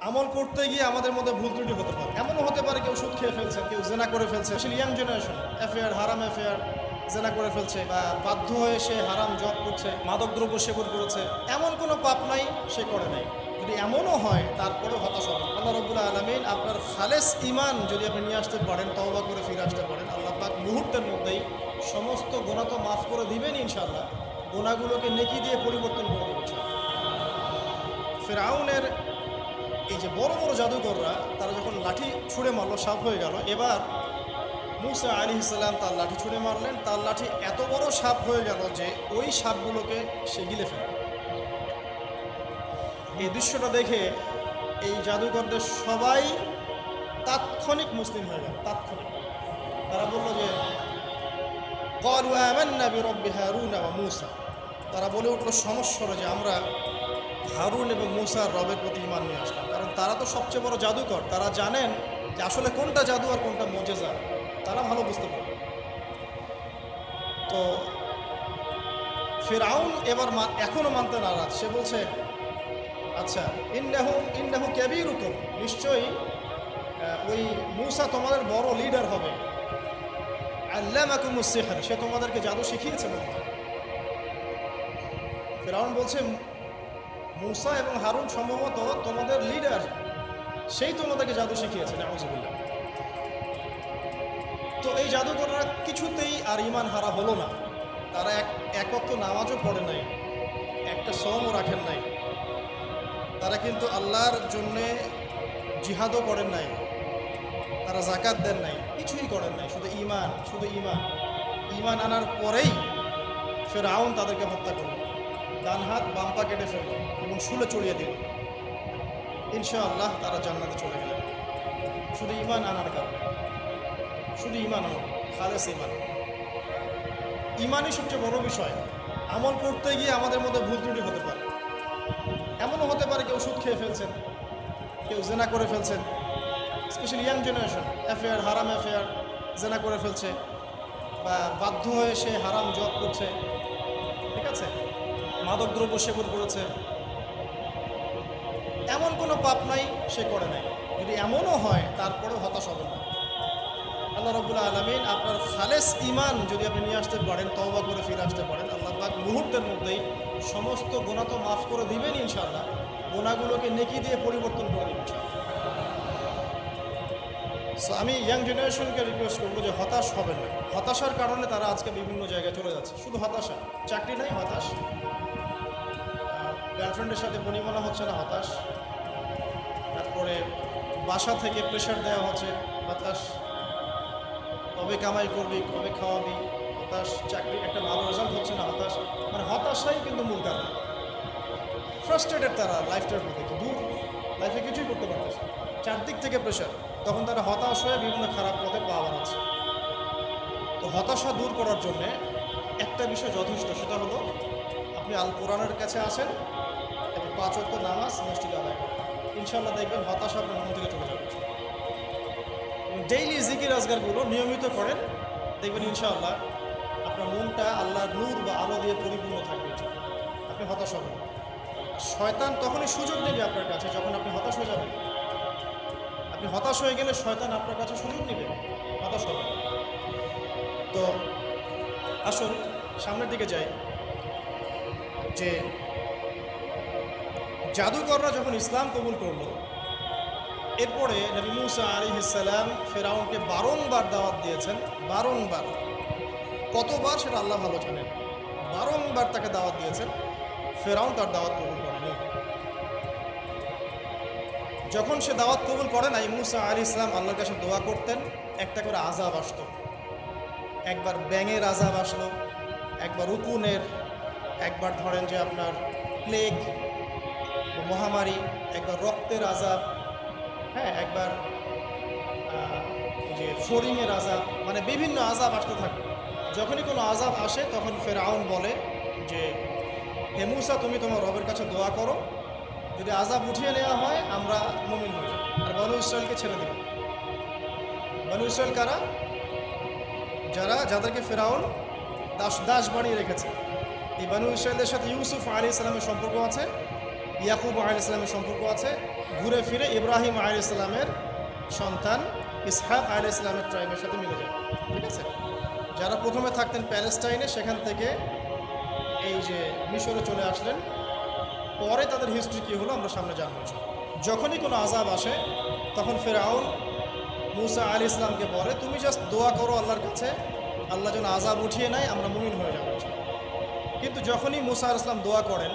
আমল করতে গিয়ে আমাদের মধ্যে ভুল ত্রুটি হতে পারে। এমনও হতে পারে কেউ সুদ খেয়ে ফেলছে, কেউ জেনা করে ফেলছে, ইয়াং জেনারেশন অ্যাফেয়ার, হারাম অ্যাফেয়ার, জেনা করে ফেলছে, বা বাধ্য হয়ে সে হারাম জব করছে, মাদকদ্রব্য সেবন করেছে। এমন কোনো পাপ নাই সে করে নাই। যদি এমনও হয় তারপরেও হতাশ হবে। আল্লাহ রাব্বুল আলামিন আপনার খালেস ঈমান যদি আপনি নিয়ে আসতে পারেন, তওবা করে ফিরে আসতে পারেন, আল্লাহ পাক মুহূর্তের মধ্যেই সমস্ত গুনাহ তো মাফ করে দিবেন ইনশাআল্লাহ। গুনাহগুলোকে নেকি দিয়ে পরিবর্তন করে দেবেন ইনশাআল্লাহ। ফিরআউনের এই যে বড় বড় জাদুকররা, তারা যখন লাঠি ছুঁড়ে মারলো, সাপ হয়ে গেল। এবার মূসা আলাইহিস সালাম তার লাঠি ছুঁড়ে মারলেন, তার লাঠি এত বড় সাপ হয়ে গেল যে ওই সাপগুলোকে সে গিলে ফেলল। এই দৃশ্যটা দেখে এই জাদুকরদের সবাই তাৎক্ষণিক মুসলিম হয়ে গেল। তাৎক্ষণিক তারা বলল যে ক্বালু আমান্না বিরব্বি হারুন ওয়া মূসা, তারা বলে উঠল সমস্বরে যে আমরা হারুন এবং মূসার রবের প্রতি ঈমান নিয়ে আসলাম। কারণ তারা তো সবচেয়ে বড় জাদুকর, তারা জানেন যে আসলে কোনটা জাদু আর কোনটা মুজিজা, তারা ভালো বুঝতে পারে। তো ফিরআউন এবার এখনো মানতে নারাজ। সে বলছে আচ্ছা, ইন্নাহু কাবীরুকুম, নিশ্চয়ই ওই মূসা তোমাদের বড় লিডার হবে। আল্লামাকুমুস সিহর, সে তোমাদেরকে জাদু শিখিয়েছে মনে হয়। ফিরআউন বলছে মূসা এবং হারুন সম্ভবত তোমাদের লিডার, সেই তোমাদেরকে জাদু শিখিয়েছে। নাউযুবিল্লাহ। তো এই জাদুকররা কিছুতেই আর ঈমান হারা হলো না। তারা এক ওয়াক্ত নামাজও পড়ে নাই, একটা সওমও রাখেন নাই। তারা কিন্তু আল্লাহর জন্যে জিহাদও করেন নাই, তারা যাকাত দেন নাই, কিছুই করেন নাই, শুধু ঈমান, শুধু ঈমান। ঈমান আনার পরেই ফিরআউন তাদেরকে হত্যা করল, ডান হাত বাম পা কেটে ফেলল এবং শুলে চড়িয়ে দিল। ইনশাআল্লাহ তারা জান্নাতে চলে গেলেন শুধু ঈমান আনার কারণে। শুধু ঈমান আনো, খালেস ঈমান। ঈমানই সবচেয়ে বড় বিষয়। আমল করতে গিয়ে আমাদের মধ্যে ভুল ত্রুটি হতে পারে। এমনও হতে পারে কেউ সুদ খেয়ে ফেলছেন, কেউ জেনা করে ফেলছেন, স্পেশালি ইয়াং জেনারেশন অ্যাফেয়ার, হারাম অ্যাফেয়ার, জেনা করে ফেলছে, বা বাধ্য হয়ে সে হারাম জব করছে, ঠিক আছে, মাদকদ্রব্য সেবন করেছে। এমন কোনো পাপ নাই সে করে নাই। যদি এমনও হয় তারপরেও হতাশ হবে না। আল্লাহ রাব্বুল আলামিন আপনার খালেস ঈমান যদি আপনি নিয়ে আসতে পারেন, তওবা করে ফিরে আসতে পারেন, আল্লাহ পাক মুহূর্তের মধ্যেই সমস্ত গুনাহ তো মাফ করে দিবেন ইনশাআল্লাহ। গুনাহগুলোকে নেকি দিয়ে পরিবর্তন করে দিবেন ইনশাআল্লাহ। সো আমি ইয়াং জেনারেশনকে রিকোয়েস্ট করবো যে হতাশ হবেন না। হতাশার কারণে তারা আজকে বিভিন্ন জায়গায় চলে যাচ্ছে। শুধু হতাশা, চাকরি নাই হতাশ, গার্লফ্রেন্ডের সাথে বনিবনা হচ্ছে না হতাশ, তারপরে বাসা থেকে প্রেশার দেওয়া হচ্ছে হতাশ, কবে কামাই করবি, কবে খাওয়াবি হতাশ, চাকরি একটা ভালো রেজাল্ট হচ্ছে না হতাশ। মানে হতাশাই কিন্তু মূল কারণ। ফ্রাস্ট্রেটেড তারা লাইফটার প্রতি, দূর লাইফে কিছুই করতে পারতেছে, চারদিক থেকে প্রেশার। তখন তারা হতাশ হয়ে বিভিন্ন খারাপ পথে পা বাড়াচ্ছে। তো হতাশা দূর করার জন্যে একটা বিষয় যথেষ্ট, সেটা হলো আপনি আল কোরআনের কাছে আসেন এবং 5 ওয়াক্ত নামাজ মসজিদে আদায় করেন। ইনশাআল্লাহ দেখবেন হতাশা আপনার মন থেকে চলে যাবে। ডেইলি জিকির আজগারগুলো নিয়মিত করেন, দেখবেন ইনশাআল্লাহ আপনার মনটা আল্লাহর নূর বা আলো দিয়ে পরিপূর্ণ থাকবে। আপনি হতাশ হবেন। শয়তান তখনই সুযোগ নেবে আপনার কাছে যখন আপনি হতাশ হয়ে যাবেন। আপনি হতাশ হয়ে গেলে শয়তান আপনার কাছে সুযোগ নেবে, হতাশ হবেন। তো আসুন সামনের দিকে যাই। যে জাদুকররা যখন ইসলাম কবুল করলো, এরপরে নবী মূসা আলাইহিস সালাম ফিরআউনকে বারংবার দাওয়াত দিয়েছেন। বারংবার, কতবার সেটা আল্লাহ ভালো জানেন। বারংবার তাকে দাওয়াত দিয়েছেন, ফিরআউন তার দাওয়াত কবুল করেনি। যখন সে দাওয়াত কবুল করে নাই, মূসা আলাইহিস সালাম আল্লাহর কাছে দোয়া করতেন, একটা করে আযাব আসতো। একবার ব্যাঙের আযাব আসলো, একবার উকুনের, একবার ধরেন যে আপনার প্লেগ, মহামারী, একবার রক্তের আযাব, হ্যাঁ, একবার যে ফড়িংয়ের আযাব, মানে বিভিন্ন আযাব আসতে থাকে। যখনই কোনো আযাব আসে তখন ফিরআউন বলে যে হে মূসা, তুমি তোমার রবের কাছে দোয়া করো, যদি আযাব উঠিয়ে নেওয়া হয় আমরা মুমিন হই আর বনু ইসরায়েলকে ছেড়ে দেব। বনু ইসরায়েল কারা? যাদেরকে ফিরআউন দাস বানিয়ে রেখেছে। এই বনু ইসরায়েলদের সাথে ইউসুফ আলাইহিস সালামের সম্পর্ক আছে, ইয়াকুব আলাইহিস সালামের সম্পর্ক আছে, ঘুরে ফিরে ইব্রাহিম আলাইহিস সালামের সন্তান ইসহাক আলাইহিস সালামের ট্রাইবের সাথে মিলে যায়। ঠিক আছে, যারা প্রথমে থাকতেন প্যালেস্টাইনে, সেখান থেকে এই যে মিশরে চলে আসলেন, পরে তাদের হিস্ট্রি কী হলো আমরা সামনে জানবো। যখনই কোনো আযাব আসে তখন ফেরাউন মুসা আলাইহিস সালামকে বলে, তুমি জাস্ট দোয়া করো আল্লাহর কাছে, আল্লাহ যেন আযাব উঠিয়ে নেয়, আমরা মুমিন হয়ে যাবো। কিন্তু যখনই মুসা আলাইহিস সালাম দোয়া করেন,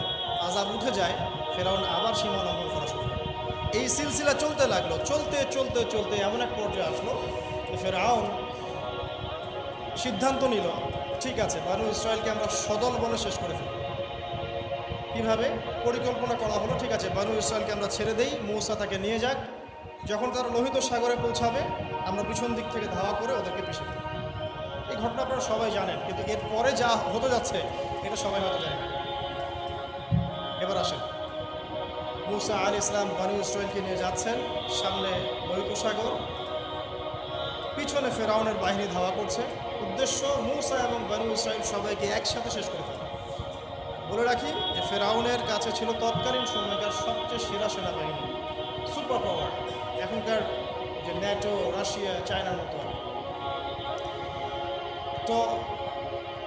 আযাব উঠে যায়, ফেরাউন আবার সীমা লঙ্ঘন করা শুরু করে। এই সিলসিলা চলতে লাগলো, চলতে চলতে চলতে এমন এক পর্যায়ে আসলো ফেরাউন সিদ্ধান্ত নিল, ঠিক আছে, বানু ইসরায়েলকে আমরা সদল বলে শেষ করে ফেলি। কীভাবে? পরিকল্পনা করা হলো, ঠিক আছে, বানু ইসরায়েলকে আমরা ছেড়ে দেই, মূসা তাকে নিয়ে যাক, যখন তারা লোহিত সাগরে পৌঁছাবে আমরা পিছন দিক থেকে ধাওয়া করে ওদেরকে পিছিয়ে ফেলি। এই ঘটনা আপনারা সবাই জানেন, কিন্তু এরপরে যা হতে যাচ্ছে এটা সবাই হতে জানে না। এবার আসেন, মূসা আলাইহিস সালাম বানু ইসরায়েলকে নিয়ে যাচ্ছেন, সামনে লোহিত সাগর, পিছনে ফেরাউনের বাহিনী ধাওয়া করছে। উদ্দেশ্য মূসা এবং বানু ইসরায়েল সবাইকে একসাথে শেষ করে ফেলা। বলে রাখি যে ফেরাউনের কাছে ছিল তৎকালীন সময়কার সবচেয়ে সেরা সেনাবাহিনী, সুপার পাওয়ার, এখনকার যে ন্যাটো, রাশিয়া, চায়নার মতো। তো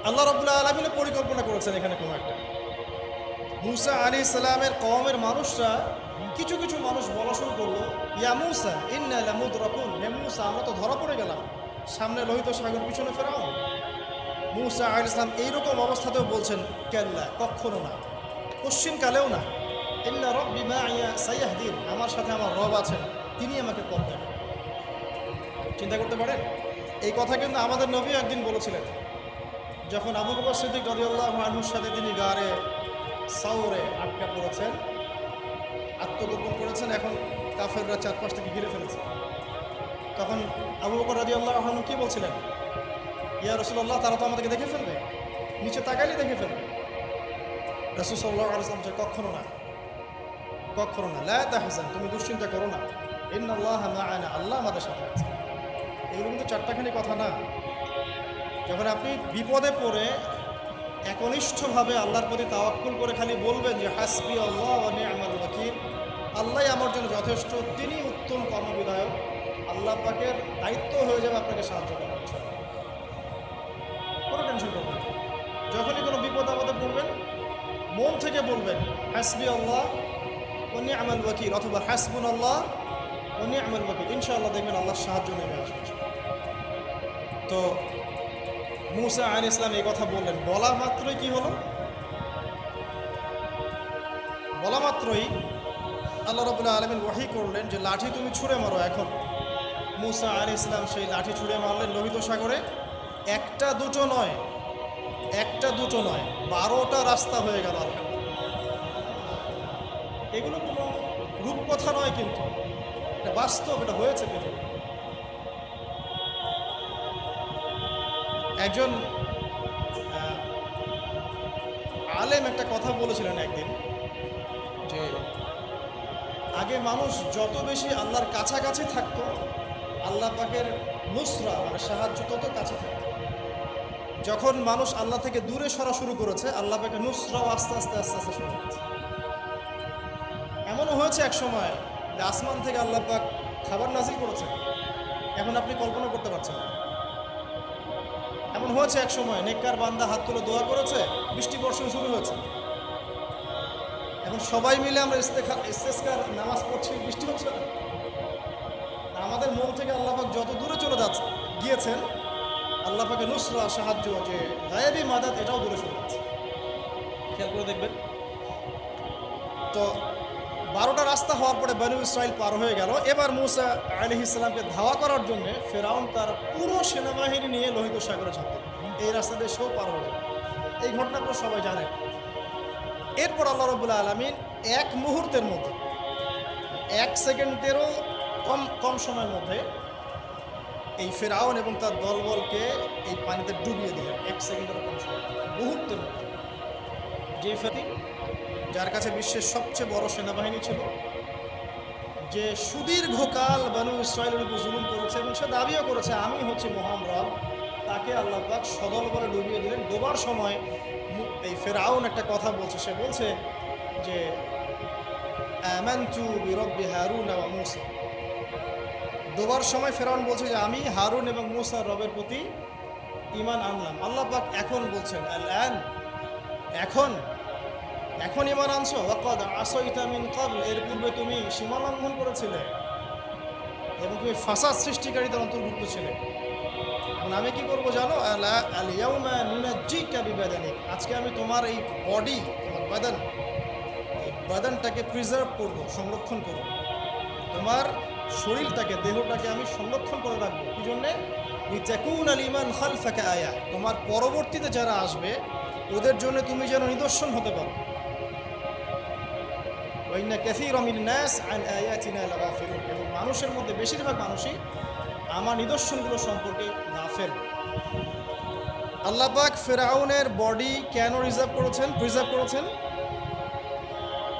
আল্লাহ রাব্বুল আলামিন পরিকল্পনা করেছেন এখানে কোনো একটা। মূসা আলাইহিস সালামের কওমের মানুষরা, কিছু কিছু মানুষ বলা শুরু করলো, ইয়া মূসা ইন্না লামুদরাকুন, হে মূসা আমরা তো ধরা পড়ে গেলাম, সামনে লোহিত সাগর, পিছনে ফেরাউন। মূসা আলাইহিস সালাম এইরকম অবস্থাতেও বলছেন, কাল্লা, কখনো না, পশ্চিমকালেও না, ইন্না রাব্বি মাইয়া সায়াহদিন, আমার সাথে আমার রব আছেন, তিনি আমাকে পথ দেখাবেন। চিন্তা করতে পারেন, এই কথা কিন্তু আমাদের নবী একদিন বলেছিলেন, যখন আবু বকর সিদ্দিক রাদিয়াল্লাহু আনহুর সাথে তিনি গারে সাউরে আটকা পড়েছেন, আত্মগোপন করেছেন, এখন কাফেররা চারপাশ থেকে ঘিরে ফেলেছে। তখন আবু বকর রাদিয়াল্লাহু আনহু কি বলছিলেন? ইয়া রাসূলুল্লাহ, তারা তো আমাদেরকে দেখে ফেলবে, নিচে তাকাইলে দেখে ফেলবে। রাসূল সাল্লাল্লাহু আলাইহি ওয়াসাল্লাম যে কখনো না, কখনো না, লা তাহজান, তুমি দুশ্চিন্তা করো না, ইন্নাল্লাহা মা'ানা, আল্লাহ আমাদের সাথে আছে। এগুলো কিন্তু চারটাখানি কথা না। যখন আপনি বিপদে পড়ে একনিষ্ঠভাবে আল্লাহর প্রতি তাওয়াক্কুল করে খালি বলবেন যে হাসবি আল্লাহ ওয়া নি'মাল ওয়াকিল, আল্লাহ আমার জন্য যথেষ্ট, তিনি উত্তম কর্মবিধায়ক, আল্লাহ পাকের দায়িত্ব হয়ে যাবে আপনাকে সাহায্য করার, কোনো টেনশন করবেন না। যখনই কোনো বিপদ আপদে পড়বেন মন থেকে বলবেন হাসবি আল্লাহ ওয়া নি'মাল ওয়াকিল, অথবা হাসবুনাল্লাহ ওয়া নি'মাল ওয়াকিল, ইনশাআল্লাহ দেখবেন আল্লাহর সাহায্য নেমে আসবে। তো মূসা আলাইহিস সালাম এই কথা বললেন, বলা মাত্রই কি হলো? বলা মাত্রই আল্লাহ রাব্বুল আলামিন ওহী করলেন যে লাঠি তুমি ছুঁড়ে মারো। এখন মূসা আলাইহিস সালাম সেই লাঠি ছুঁড়ে মারলেন লোহিত সাগরে। একটা দুটো নয়, 12টা রাস্তা হয়ে গেল। এগুলো কোনো রূপকথা নয়, কিন্তু এটা বাস্তব, এটা হয়েছে। একজন আলেম একটা কথা বলেছিলেন একদিন, যে আগে মানুষ যত বেশি আল্লাহর কাছাকাছি থাকতো, আল্লাহ পাকের নুসরা মানে সাহায্য তত কাছে থাকতো। যখন মানুষ আল্লাহ থেকে দূরে সরা শুরু করেছে, আল্লাহ পাকের নুসরাও আস্তে আস্তে আস্তে আস্তে শুরু হয়েছে। এমনও হয়েছে এক সময় যে আসমান থেকে আল্লাহ পাক খাবার নাজিল করেছে, এখন আপনি কল্পনা করতে পারছেন না। এমন হয়েছে এক সময় নেককার বান্দা হাত তুলে দোয়া করেছে, বৃষ্টি বর্ষণ শুরু হয়েছে। এখন সবাই মিলে আমরা ইস্তেসকার নামাজ পড়ছি, বৃষ্টি হচ্ছে না। আমাদের মন থেকে আল্লাহ পাক যত দূরে চলে গিয়েছেন, আল্লাহ পাকের নুসরা সাহায্য, যে গায়েবী মাদাত, এটাও দূরে চলে যাচ্ছে। খেয়াল করে দেখবেন। তো 12টা রাস্তা হওয়ার পরে বনু ইসরাইল পার হয়ে গেল। এবার মূসা আলাইহিস সালামকে ধাওয়া করার জন্য ফেরাউন তার পুরো সেনাবাহিনী নিয়ে লোহিত সাগরে ঝাঁপ দিল। এই রাস্তা দিয়ে সেও পার হয়ে গেল। এই ঘটনা আপনারা সবাই জানেন। এরপর আল্লাহ রাব্বুল আলামিন এক মুহূর্তের মধ্যে, 1 সেকেন্ডেরও কম সময়ের মধ্যে এই ফেরাউন এবং তার দলবলকে এই পানিতে ডুবিয়ে দিলেন। 1 সেকেন্ডেরও কম সময়, মুহূর্তের মধ্যে। যে যার কাছে বিশ্বের সবচেয়ে বড় সেনাবাহিনী ছিল, যে সুদীর্ঘকাল বনু ইসরায়েলের উপর জুলুম করেছে এবং সে দাবিও করেছে আমি হচ্ছে মহান রব, তাকে আল্লাহ পাক সদল বলে ডুবিয়ে দিলেন। ডোবার সময় এই ফেরাউন একটা কথা বলছে, সে বলছে যে আমানতু বিরব্বি হারুন ওয়া মূসা। দুবার সময় ফেরাউন বলছে যে আমি হারুন এবং মূসার রবের প্রতি ঈমান আনলাম। আল্লাহ পাক এখন বলছেন আল আন, এখন এখন ঈমান আনছো, ওয়াকাদ আসাইতা মিন ক্বাবল, এর পূর্বে তুমি সীমা লঙ্ঘন করেছিলে এবং তুমি ফাসাদ সৃষ্টিকারীদের অন্তর্ভুক্ত ছিলে। এখন আমি কি করবো জানো, আল ইয়াউমা নুনাজ্জিকা বিবাদানিক, আজকে আমি তোমার এই বডি, তোমার বাদান, এই বাদানটাকে প্রিজার্ভ করব, সংরক্ষণ করব, তোমার শরীরটাকে, দেহটাকে আমি সংরক্ষণ করে রাখবো। কি জন্যে? লিতাকুনা লিমান খালফাকা আয়া, তোমার পরবর্তীতে যারা আসবে ওদের জন্য তুমি যেন নিদর্শন হতে পারো। ওয়া ইন্না কাসীরা মিনান নাস আন আয়াতিনা লাগাফিলুন, এবং মানুষের মধ্যে বেশিরভাগ মানুষই আমার নিদর্শনগুলো সম্পর্কে গাফেল। আল্লাহ পাক ফেরাউনের বডি কেন প্রিজার্ভ করেছেন?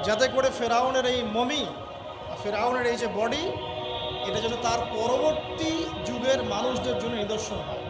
যাতে করে ফেরাউনের এই মমি, ফেরাউনের এই যে বডি, এটা যেন তার পরবর্তী যুগের মানুষদের জন্য নিদর্শন হয়।